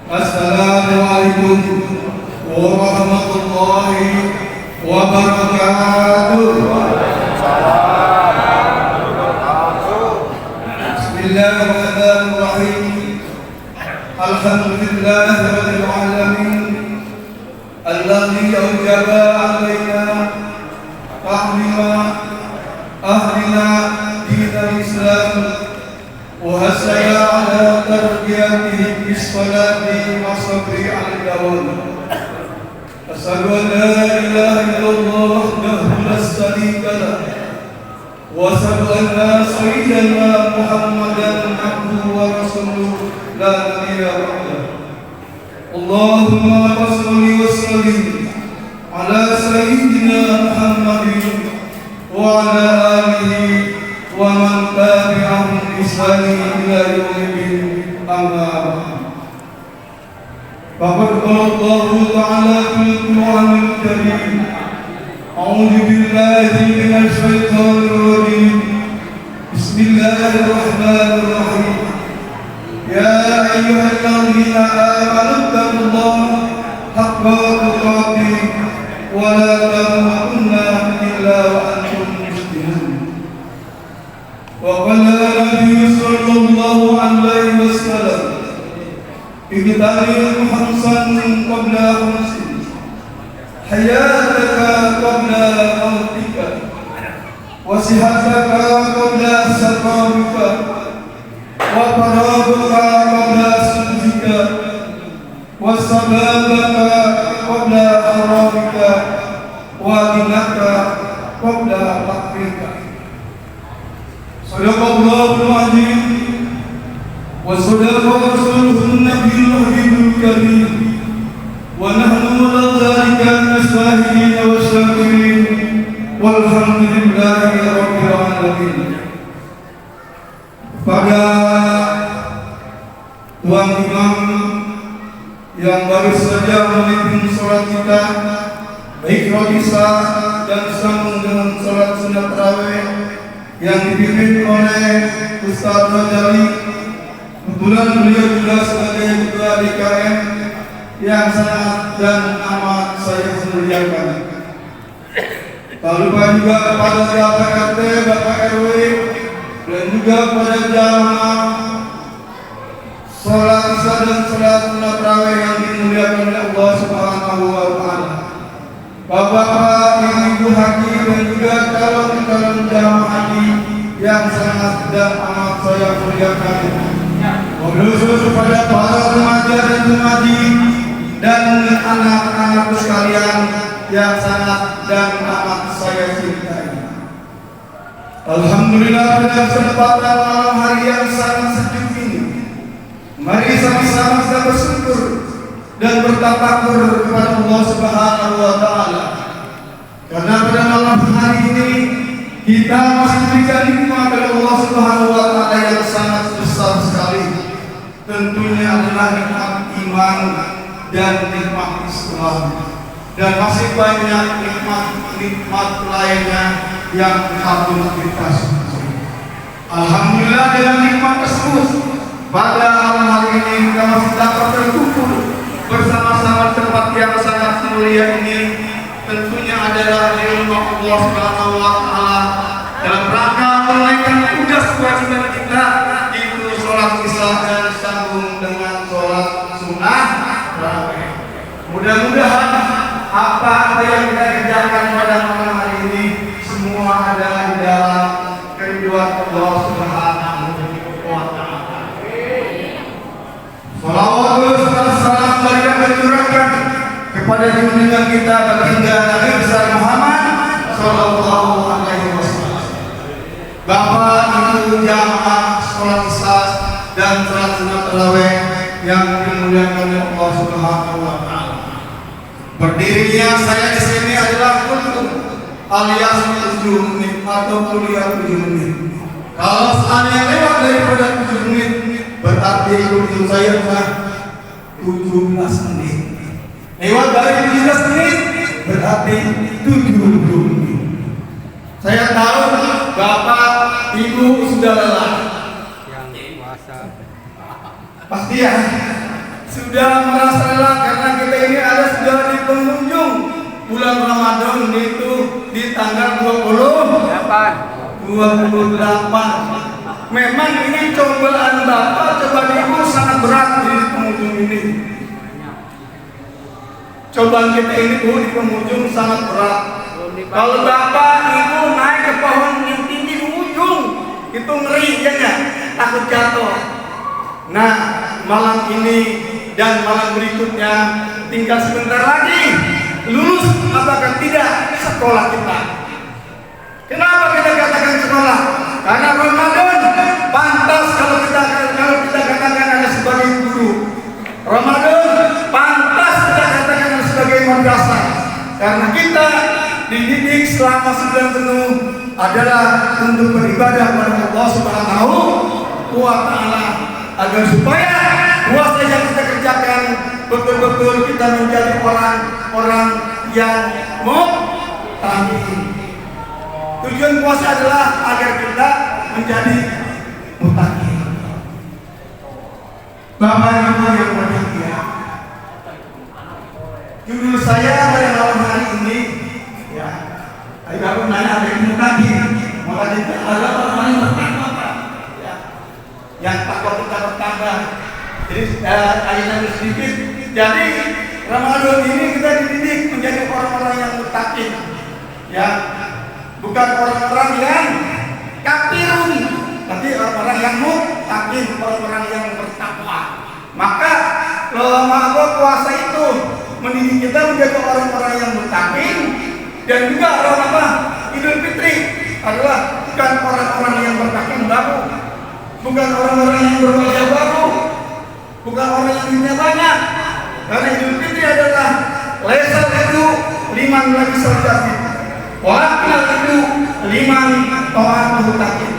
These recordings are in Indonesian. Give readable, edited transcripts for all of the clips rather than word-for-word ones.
Assalamualaikum warahmatullahi wabarakatuh. Bismillahirrahmanirrahim. Alhamdulillahirabbil alamin. Alladzi aujaba 'alaina ta'lima ahlina dinal Islam wa hasaya 'ala tarbiyatihim bis-salati wa sabri 'ala dawam. Asyhadu an la ilaha illallah wahdahu la syarika lah wa asyhadu anna sayyidana Muhammadan abduhu wa rasuluhu la nabiyya ba'dahu. Allahumma shalli wa sallim ala sayyidina Muhammadin wa ala alihi wa man tabi'ahum bi ihsan ila yaumiddin. Amma ba'd. Faqad qala Allahu ta'ala fil Qur'anil Karim, a'udzu billahi minasy syaithanir rajim. Bismillahirrahmanirrahim. Ya ayyuhalladzina amanu taqullaha haqqa tuqatih wa la tamutunna illa wa antum muslimun. Wa qala Nabi sallallahu alaihi wasallam, ibtaghi khamsan qabla khamsin, hayataka qabla mautika, wa sihataka qabla saqamika, wa faragaka qabla sujudika, wa sababaka qabla haramika, wa dinaka qabla fakrika. Sadaqallahul azim wa sadaqa rasulun nabiyul habibul karim wa nahnu ala dhalika minasy-syahidin wa syakirin walhamdulillahi rabbil alamin. Pada tuan imam yang baru saja memimpin sholat kita, baik Isya dan sambung dengan sholat sunat tarawih yang dipimpin oleh Ustaz Rajali. Kebetulan beliau juga sebagai ketua DKM yang sangat dan amat saya muliakan. Tak lupa juga kepada Bapak RT, Bapak RW, dan juga pada jamaah sholat Isya dan sholat sunat tarawih yang dimuliakan oleh Allah Subhanahu wa Ta'ala. Bapak, Ibu haji dan juga calon-calon jamaah haji yang sangat dan amat saya muliakan. Khusus kepada para remaja dan remaji dan anak-anakku sekalian yang sangat dan amat saya cintai. Alhamdulillah, pada kesempatan malam hari yang sangat sejuk ini, mari sama-sama kita bersyukur dan bertafakur kepada Allah Subhanahu wa Ta'ala. Karena pada malam hari ini kita masih diberikan nikmat oleh Allah Subhanahu wa Ta'ala yang sangat besar sekali. Tentunya adalah nikmat iman dan nikmat Islam, dan masih banyak nikmat lainnya yang harus kita syukuri. Alhamdulillah, dengan nikmat tersebut pada malam hari ini kita masih dapat berkumpul bersama-sama tempat yang sangat mulia ini. Tentunya adalah ilmu Allah Subhanahu wa Ta'ala dalam rangka menunaikan tugas kewajiban kita, yaitu sholat Isya dan sambung dengan sholat sunnah tarawih. Mudah-mudahan apa yang kita kerjakan pada malam hari ini semua adalah di dalam keridhaan Allah Subhanahu wa Ta'ala. Salawat dan salam berikan tercurahkan kepada junjungan kita baginda Nabi besar Muhammad sallallahu alaihi wasallam. Bapak, Ibu jamaah sholat Isya dan sholat sunat tarawih yang dimuliakan oleh Allah Subhanahu wa Ta'ala. Berdirinya saya di sini adalah kultum alias 7 menit atau kuliah 7 menit. Kalau seandainya lewat daripada 7 menit, berarti kultum saya adalah 17 menit. Lewat dari 17 menit berarti 70 menit. Saya tahu Bapak, Ibu sudah lelah. Yang puasa. Pasti ya. sudah merasa lelah karena kita ini ada sudah di penghujung bulan Ramadan, itu di tanggal 28. Memang ini cobaan Bapak, cobaan Ibu sangat berat di penghujung ini. Cobaan kita ini Bu di penghujung sangat berat. Kalau Bapak Ibu naik ke pohon yang tinggi di ujung, itu ngeri ya, takut jatuh. Nah, malam ini dan malam berikutnya tinggal sebentar lagi lulus apakah tidak sekolah kita. Kenapa kita katakan sekolah? Karena Ramadan pantas kalau kita katakan ada sebagai guru. Ramadan pantas kita katakan ada sebagai madrasah. Karena kita dididik selama 9 penuh adalah untuk beribadah kepada Allah Subhanahu wa Ta'ala, agar supaya puasa yang kita kerjakan betul-betul kita menjadi orang-orang yang muttaqin. Tujuan puasa adalah agar kita menjadi muttaqin. Bapak Ibu yang berbahagia, judul saya pada malam hari ini ya, tadi baru nanya ada yang muttaqin, maka ada orang yang bertakwa ya, yang takwa kita bertambah. Jadi ayatnya sedikit. Jadi Ramadan ini kita dididik menjadi orang-orang yang muttaqin, ya, bukan orang-orang yang kafirun, tapi orang-orang yang muttaqin, orang-orang yang bertakwa. Maka lama puasa itu mendidik kita menjadi orang-orang yang muttaqin, dan juga orang Idul Fitri adalah bukan orang-orang yang bertakwa baru, bukan orang-orang yang berwajah baru, bukan orang yang duitnya banyak. Karena Idul Fitri adalah lesal itu liman lagi sejati, wakil itu liman to'at mutakin.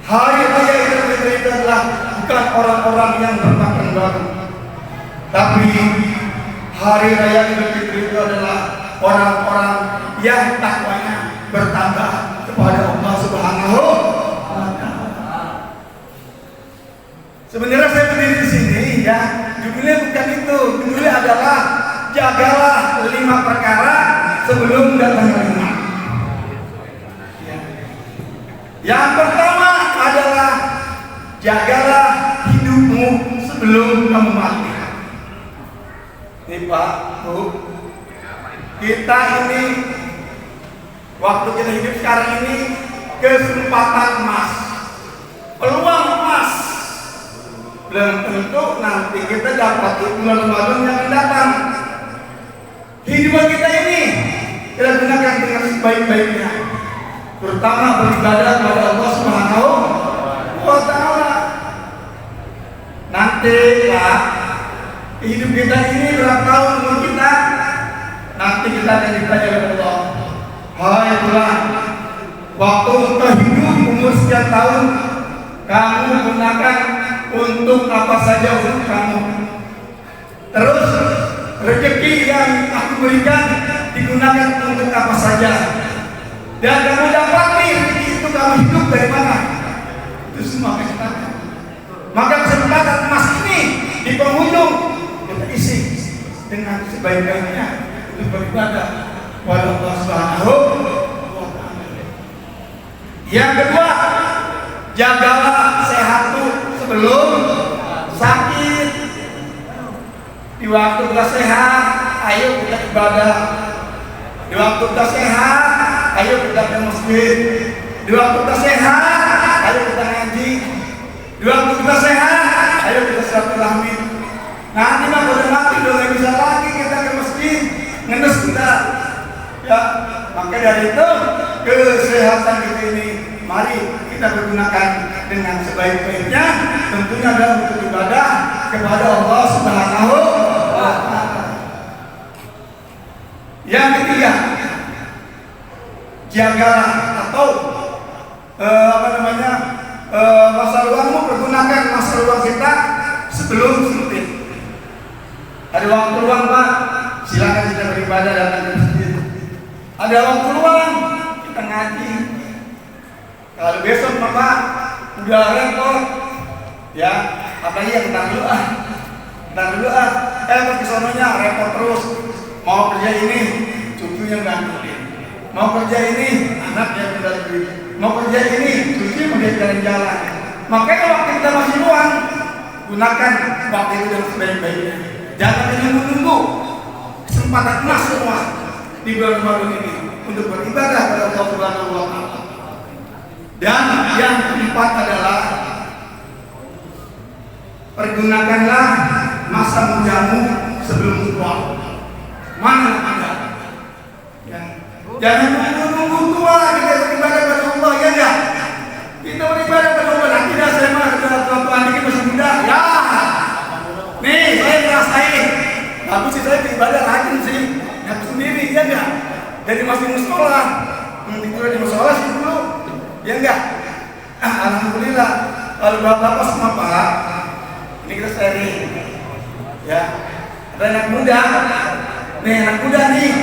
Hari raya Idul Fitri itu adalah bukan orang-orang yang berpakaian baru, tapi hari raya Idul Fitri itu adalah orang-orang yang takwanya bertambah kepada Allah Subhanahu wa Ta'ala. Sebenarnya saya berdiri di sini ya, judulnya bukan itu. Judulnya adalah jagalah 5 perkara sebelum datang Ramadan. Ya. Yang pertama adalah jagalah hidupmu sebelum kamu mati. Nih Pak, Bu, kita ini waktu kita hidup sekarang ini kesempatan emas, peluang emas. Belum tentu nanti kita dapat bulan Ramadan yang akan datang. Hidup kita ini kita gunakan dengan sebaik-baiknya, terutama beribadah kepada Allah Subhanahu wa Ta'ala. Nanti Pak, hidup kita ini berapa tahun umur kita? Nanti kita akan ditanya oleh Allah, hai bulan, waktu engkau hidup umur sekian tahun, kamu gunakan untuk apa saja untuk kamu. Terus rezeki yang aku berikan digunakan untuk apa saja. Dan kamu dapati rezeki itu kamu hidup dari mana? Itu semua kesempatan. Maka kesempatan emas ini di penghujung kita isi dengan sebaik-baiknya untuk beribadah kepada Allah Subhanahu wa Ta'ala. Yang kedua, jagalah sehat sebelum sakit. Di waktu kita sehat, ayo kita ibadah. Di waktu kita sehat, ayo kita ke masjid. Di waktu kita sehat, ayo kita ngaji. Di waktu kita sehat, ayo kita silaturahmi. Nanti mah udah mati, udah nggak bisa lagi kita ke masjid, ngenes kita. Ya, maka dari itu kesehatan kita ini mari kita pergunakan dengan sebaik-baiknya, tentunya adalah untuk ibadah kepada Allah Subhanahu wa Ta'ala. Yang ketiga, jagalah atau masa luangmu, pergunakan masa luang kita sebelum sempit. Ada waktu luang Pak, silakan kita beribadah datang ke masjid. Ada waktu luang kita ngaji. Kalau besok Bapak udah repot, ya apalagi yang ntar dulu Ntar dulu ke sononya repot terus. Mau kerja ini, cucunya ngantuin. Mau kerja ini, anak yang udah duit. Mau kerja ini, cucu mau jalan-jalan. Makanya waktu kita masih luang, gunakan waktu itu dengan sebaik-baiknya. Jangan menunggu kesempatan emas semua di bulan Ramadan ini untuk beribadah kepada Allah Subhanahu wa Ta'ala. Dan yang keempat adalah pergunakanlah masa mudamu sebelum tua. Mana Anda? Ya. Jangan menunggu tua kita beribadah kepada Allah, ya enggak? Kita beribadah kepada Allah. Nah, tidak saya mah tua-tua dikit masih muda. Ya. Nih, saya ngerasain. Tapi sih saya beribadah rajin sih. Ngaku sendiri, ya enggak? Jadi masih musola. Tidur di musola sih dulu. Ya enggak? Alhamdulillah. Kalau bapak-bapak semua Pak, ini kita sharing. Ya. Ada anak muda. Nih, anak muda nih.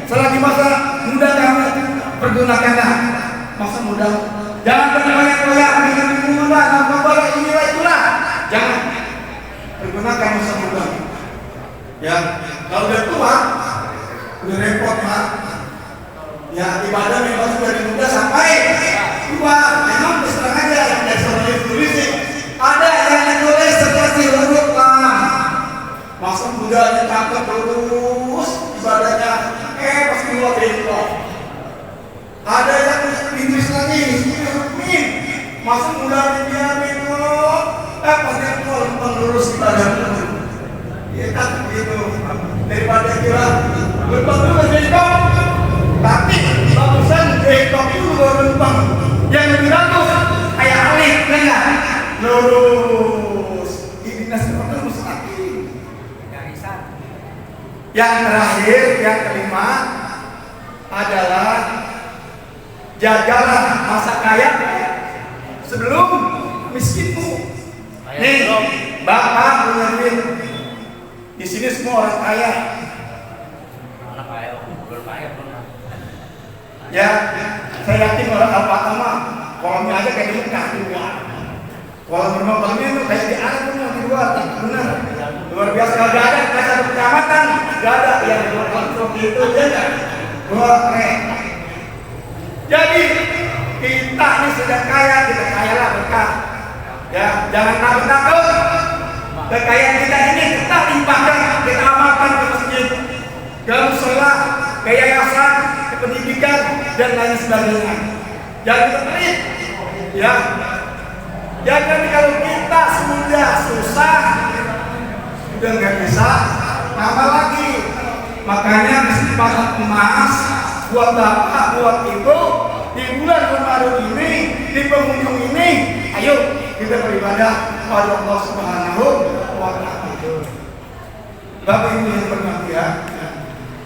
Selagi masa muda kamu pergunakanlah masa muda. Jangan berbanyak-banyak dengan muda, apa-apa inilah itulah. Jangan. Pergunakan masa muda. Ya, kalau udah tua, udah repot Pak. Ya, ibadah memang sudah dari muda sampai tua. Memang terserah aja yang dari tulis. Ada yang tulis seperti urut lah. Masa mudanya cakep terus ibadahnya, pas keluar bengkok. Ada yang tulis lagi, min. Masa mudanya dia bengkok, pas dia keluar lurus ibadahnya. Ya kan begitu. Daripada kira lempang dulu bengkok, tapi bagusan bengkok itu lempang. Yang lebih bagus kayak alif, enggak? Lurus. Ini nasi makan mustaqim. Yang terakhir, yang kelima adalah jagalah masa kaya sebelum miskinmu. Nih, bapak punya duit. Di sini semua orang kaya. Anak kaya, belum kaya pernah. Ya, saya yakin orang Al-Fatama kolamnya aja kayak di Mekah di luar. Kolam rumah-kolamnya itu kayak di Arab punya di luar, benar. Luar biasa, kalau gak ada satu kecamatan, gak ada yang di luar langsung gitu, ya kan? Luar keren. Jadi kita ini sudah kaya, kita kayalah berkah. Ya, jangan takut-takut. Kekayaan kita ini kita limpahkan, kita amalkan ke masjid, ke musola, ke yayasan, ke pendidikan dan lain sebagainya. Jangan kita pelit, ya. Jangan kalau kita sudah susah, sudah nggak bisa, nambah lagi. Makanya kesempatan emas buat bapak, buat ibu di bulan Ramadan ini, di penghujung ini, ayo kita beribadah kepada Allah Subhanahu wa Ta'ala. Bapak Ibu yang berbahagia,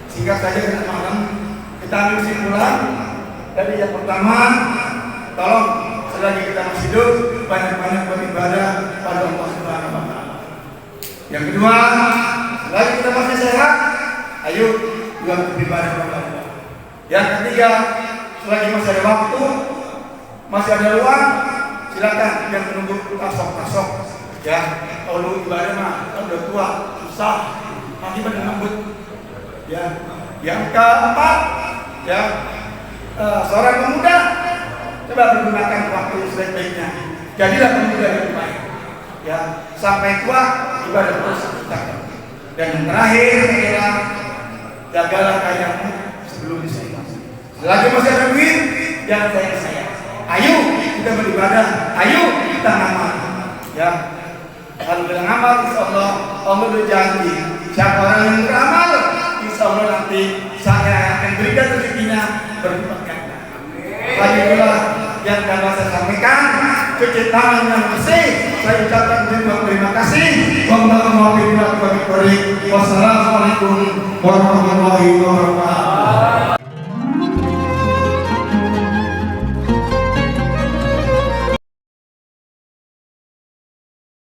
singkat saja kita malam kita ambil kesimpulan. Jadi yang pertama, tolong selagi kita masih hidup banyak-banyak beribadah pada Allah Subhanahu wa Ta'ala. Yang kedua, selagi kita masih sehat, ayo juga beribadah kepada Allah. Yang ketiga, selagi masih ada waktu, masih ada ruang, silakan yang menunggu tasok-tasok. Ya, kalau ibadah mah kan udah tua, susah, nanti pada ngebut. Ya, yang keempat, ya, seorang pemuda coba menggunakan waktu sebaik-baiknya. Jadilah pemuda yang baik. Ya, sampai tua ibadah terus kita. Dan yang terakhir adalah jagalah kayamu sebelum disayang. Selagi masih ada duit, jangan sayang-sayang. Ayo kita beribadah, ayo kita ngamal. Ya, kalau kita ngamal, insya Allah Allah berjanji. Siapa orang yang beramal, insya Allah nanti saya akan berikan rezekinya berlipat ganda. Lagi pula yang dapat saya sampaikan, cuci tangan yang bersih. Saya ucapkan terima kasih. Wassalamualaikum warahmatullahi wabarakatuh.